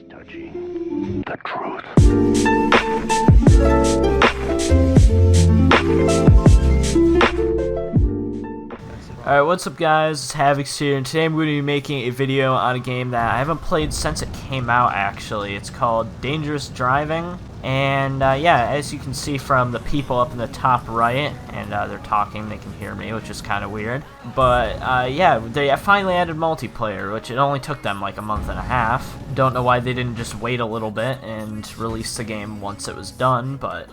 touching the truth. Alright, what's up guys, it's Havix here, and today I'm going to be making a video on a game that I haven't played since it came out actually. It's called Dangerous Driving, and yeah, as you can see from the people up in the top right, and they're talking, they can hear me, which is kind of weird. But yeah, they finally added multiplayer, which it only took them like a month and a half. Don't know why they didn't just wait a little bit and release the game once it was done, but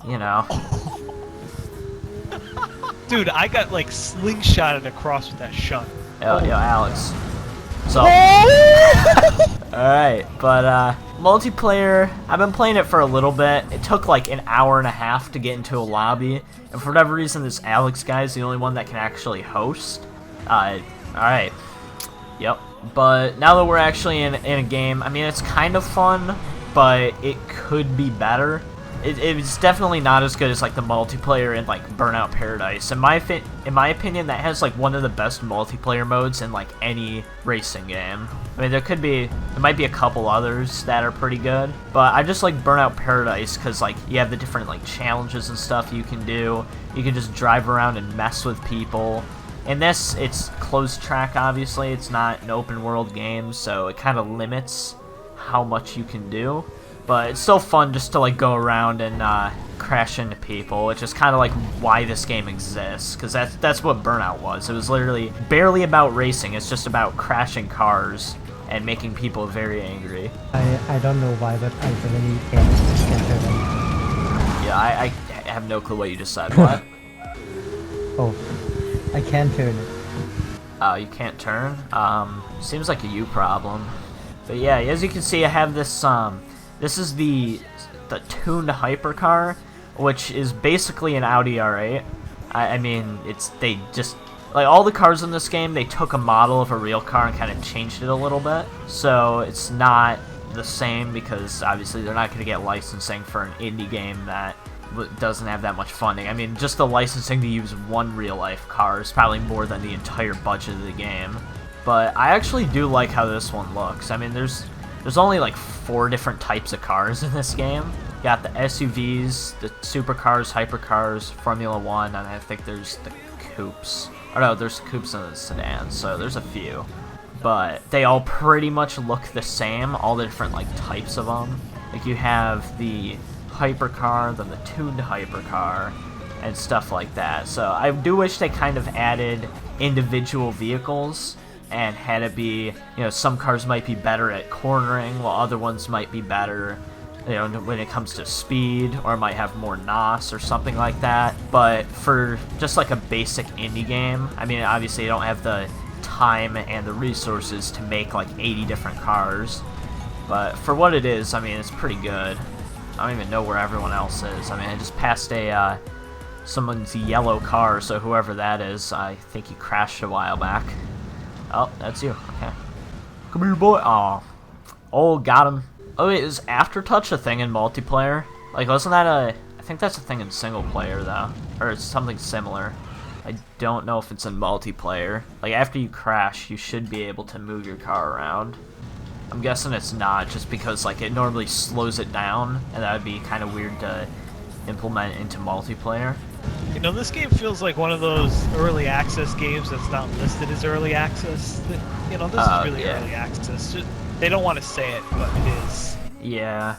you know. Dude, I got like slingshotted across with that shot. Yo, Alex. So, alright, but multiplayer, I've been playing it for a little bit. It took like an hour and a half to get into a lobby, and for whatever reason, this Alex guy is the only one that can actually host. Alright. Yep. But now that we're actually in a game, I mean, it's kind of fun, but it could be better. It's definitely not as good as like the multiplayer in like Burnout Paradise. In my opinion, that has like one of the best multiplayer modes in like any racing game. I mean, there might be a couple others that are pretty good, but I just like Burnout Paradise because like you have the different like challenges and stuff you can do. You can just drive around and mess with people. In this, it's closed track. Obviously, it's not an open world game, so it kind of limits how much you can do. But it's still fun just to like go around and crash into people, which is kind of like why this game exists, because that's what Burnout was. It was literally barely about racing. It's just about crashing cars and making people very angry. I don't know why, but I really can't turn anything. Yeah, I have no clue what you just said. What? Oh, I can't turn it. Oh, you can't turn? Seems like a you problem. But yeah, as you can see, I have this this is the tuned hypercar, which is basically an Audi R8. I mean, they just, like all the cars in this game, they took a model of a real car and kind of changed it a little bit. So it's not the same because obviously they're not going to get licensing for an indie game that doesn't have that much funding. I mean, just the licensing to use one real life car is probably more than the entire budget of the game. But I actually do like how this one looks. I mean, there's only like 4 different types of cars in this game. You got the SUVs, the supercars, hypercars, Formula 1, and I think there's the coupes. Oh no, there's coupes and the sedans, so there's a few. But they all pretty much look the same, all the different like types of them. Like you have the hypercar, then the tuned hypercar, and stuff like that. So I do wish they kind of added individual vehicles and had it be, you know, some cars might be better at cornering while other ones might be better, you know, when it comes to speed, or might have more NOS or something like that. But for just like a basic indie game, I mean, obviously you don't have the time and the resources to make like 80 different cars, but for what it is, I mean, it's pretty good. I don't even know where everyone else is. I mean, I just passed someone's yellow car, so whoever that is, I think he crashed a while back. Oh, that's you. Okay. Come here, boy. Oh, got him. Oh, wait, is Aftertouch a thing in multiplayer? Like, wasn't that I think that's a thing in single player, though. Or it's something similar. I don't know if it's in multiplayer. Like, after you crash, you should be able to move your car around. I'm guessing it's not, just because, like, it normally slows it down, and that would be kind of weird to implement into multiplayer. You know, this game feels like one of those early access games that's not listed as early access. You know, this is really early access. They don't want to say it, but it is. Yeah.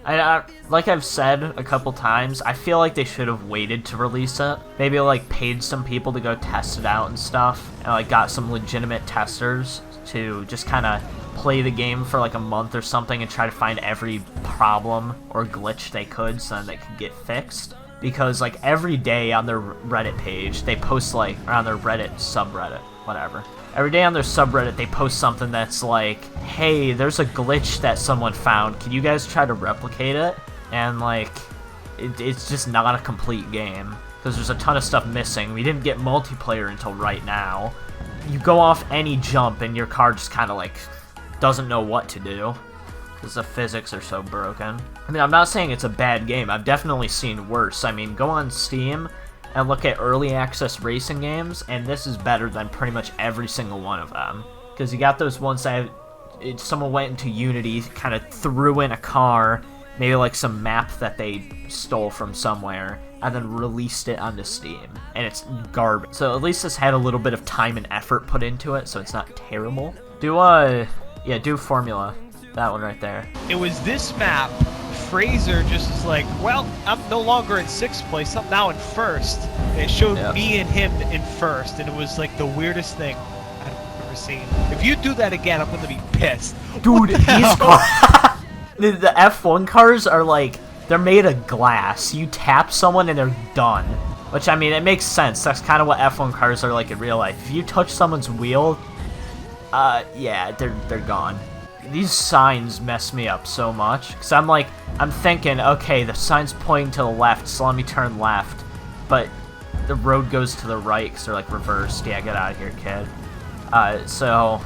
I like I've said a couple times, I feel like they should have waited to release it. Maybe like paid some people to go test it out and stuff, and like got some legitimate testers to just kind of play the game for like a month or something and try to find every problem or glitch they could so that they could get fixed. Because like every day on their Reddit page, they post like, or on their Reddit subreddit, whatever. Every day on their subreddit, they post something that's like, hey, there's a glitch that someone found. Can you guys try to replicate it? And like, it's just not a complete game. Because there's a ton of stuff missing. We didn't get multiplayer until right now. You go off any jump and your car just kind of like doesn't know what to do. Because the physics are so broken. I mean, I'm not saying it's a bad game. I've definitely seen worse. I mean, go on Steam and look at early access racing games, and this is better than pretty much every single one of them. Because you got those ones that someone went into Unity, kind of threw in a car, maybe like some map that they stole from somewhere, and then released it onto Steam, and it's garbage. So at least this had a little bit of time and effort put into it, so it's not terrible. Do Formula, that one right there. It was this map. Fraser just was like, well, I'm no longer in 6th place, I'm now in 1st. And it showed me and him in 1st, and it was like the weirdest thing I've ever seen. If you do that again, I'm gonna be pissed. Dude, these the F1 cars are like, they're made of glass. You tap someone and they're done. Which, I mean, it makes sense. That's kind of what F1 cars are like in real life. If you touch someone's wheel, yeah, they're gone. These signs mess me up so much, because I'm thinking, okay, the sign's pointing to the left, so let me turn left, but the road goes to the right, because they're, like, reversed. Yeah, get out of here, kid. So,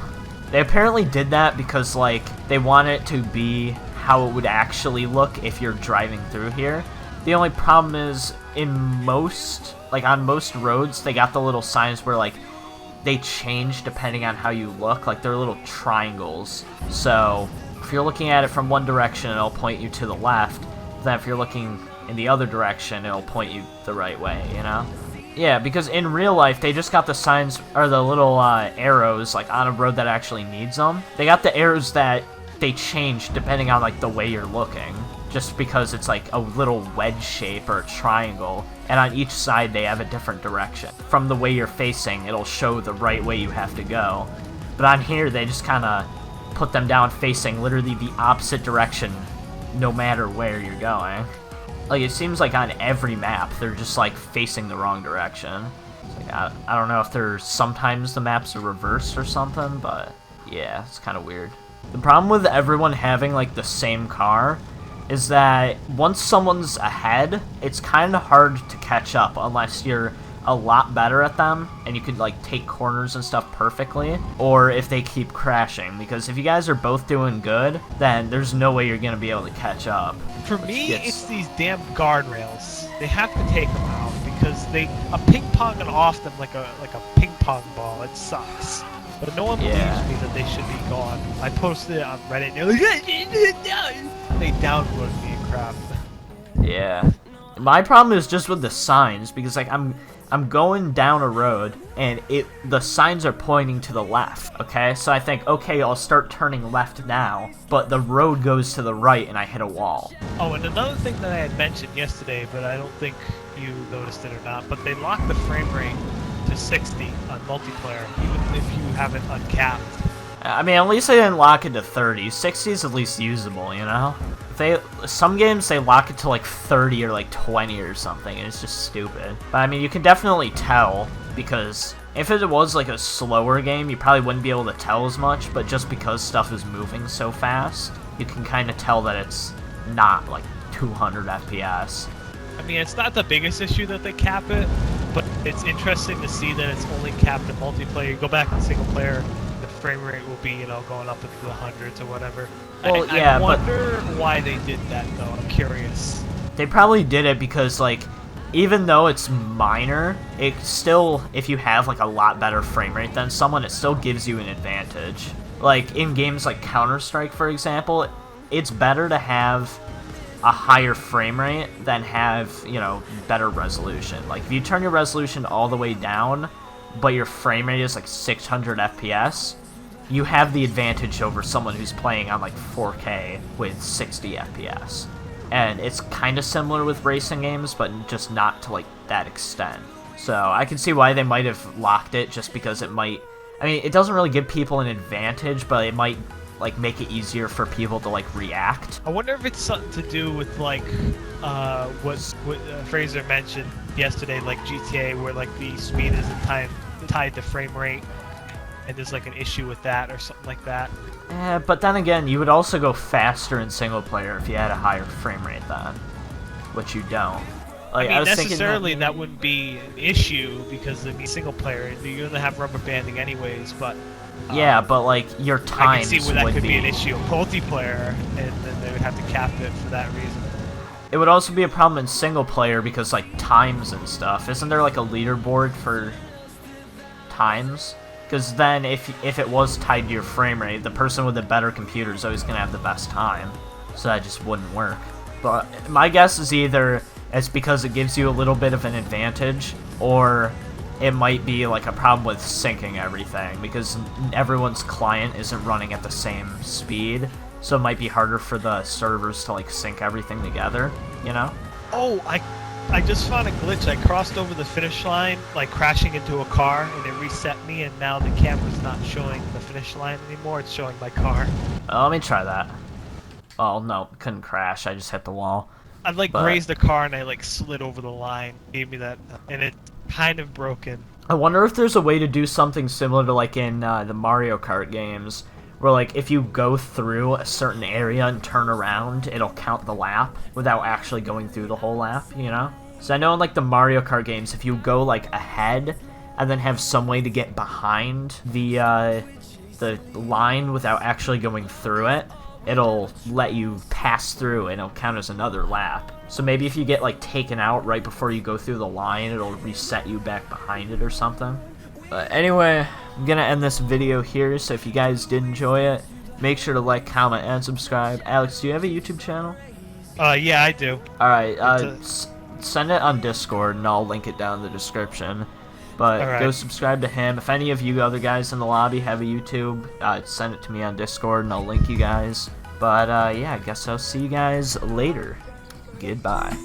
they apparently did that because, like, they want it to be how it would actually look if you're driving through here. The only problem is, on most roads, they got the little signs where, like, they change depending on how you look, like they're little triangles. So if you're looking at it from one direction, it'll point you to the left. Then if you're looking in the other direction, it'll point you the right way, you know? Yeah, because in real life, they just got the signs, or the little arrows, like on a road that actually needs them. They got the arrows that they change depending on like the way you're looking, just because it's like a little wedge shape or a triangle, and on each side they have a different direction. From the way you're facing, it'll show the right way you have to go. But on here, they just kind of put them down facing literally the opposite direction no matter where you're going. Like, it seems like on every map, they're just like facing the wrong direction. It's like, I don't know if there's sometimes the maps are reversed or something, but yeah, it's kind of weird. The problem with everyone having like the same car is that once someone's ahead, it's kind of hard to catch up unless you're a lot better at them and you can like take corners and stuff perfectly, or if they keep crashing, because if you guys are both doing good, then there's no way you're gonna be able to catch up. For me, it's these damn guardrails. They have to take them out because they ping-ponging off them like a ping pong ball. It sucks. But no one believes me that they should be gone. I posted it on Reddit and they're like, they downvoted me and crap. Yeah. My problem is just with the signs, because like I'm going down a road and the signs are pointing to the left, okay? So I think, okay, I'll start turning left now, but the road goes to the right and I hit a wall. Oh, and another thing that I had mentioned yesterday, but I don't think you noticed it or not, but they locked the frame rate to 60 on multiplayer, even if you have it uncapped. I mean, at least they didn't lock it to 30. 60 is at least usable, you know? Some games, they lock it to like 30 or like 20 or something, and it's just stupid. But I mean, you can definitely tell, because if it was like a slower game, you probably wouldn't be able to tell as much, but just because stuff is moving so fast, you can kind of tell that it's not like 200 FPS. I mean, it's not the biggest issue that they cap it, but it's interesting to see that it's only capped in multiplayer. You go back in single player, the frame rate will be, you know, going up into the hundreds or whatever. Well, yeah, I wonder why they did that, though. I'm curious. They probably did it because, like, even though it's minor, it still, if you have, like, a lot better frame rate than someone, it still gives you an advantage. Like, in games like Counter-Strike, for example, it's better to have a higher frame rate than have, you know, better resolution. Like, if you turn your resolution all the way down, but your frame rate is, like, 600 FPS, you have the advantage over someone who's playing on like 4K with 60 FPS. And it's kind of similar with racing games, but just not to like that extent. So I can see why they might have locked it, just because it might, I mean, it doesn't really give people an advantage, but it might like make it easier for people to like react. I wonder if it's something to do with like what Fraser mentioned yesterday, like GTA, where like the speed isn't tied to frame rate. And there's like an issue with that or something like that. Yeah, but then again, you would also go faster in single player if you had a higher frame rate then, which you don't. Like, I mean, necessarily that wouldn't be an issue because I mean, single player, you're gonna have rubber banding anyways. But yeah, but like your times I can see where that could be an issue in multiplayer, and then they would have to cap it for that reason. It would also be a problem in single player because like times and stuff. Isn't there like a leaderboard for times? Because then if it was tied to your frame rate, the person with the better computer is always going to have the best time. So that just wouldn't work. But my guess is either it's because it gives you a little bit of an advantage, or it might be like a problem with syncing everything, because everyone's client isn't running at the same speed, so it might be harder for the servers to like sync everything together, you know? Oh, I just found a glitch. I crossed over the finish line, like crashing into a car, and it reset me, and now the camera's not showing the finish line anymore, it's showing my car. Let me try that. Oh, no, couldn't crash, I just hit the wall. I like grazed the car and I like slid over the line, gave me that, and it's kind of broken. I wonder if there's a way to do something similar to like in the Mario Kart games, where like if you go through a certain area and turn around, it'll count the lap without actually going through the whole lap, you know? So I know in like the Mario Kart games, if you go like ahead and then have some way to get behind the line without actually going through it, it'll let you pass through and it'll count as another lap. So maybe if you get like taken out right before you go through the line, it'll reset you back behind it or something. But anyway, I'm gonna end this video here, so if you guys did enjoy it, make sure to like, comment, and subscribe. Alex, do you have a YouTube channel? Yeah, I do. Alright, send it on Discord and I'll link it down in the description. But go subscribe to him. If any of you other guys in the lobby have a YouTube, send it to me on Discord and I'll link you guys. But yeah, I guess I'll see you guys later. Goodbye.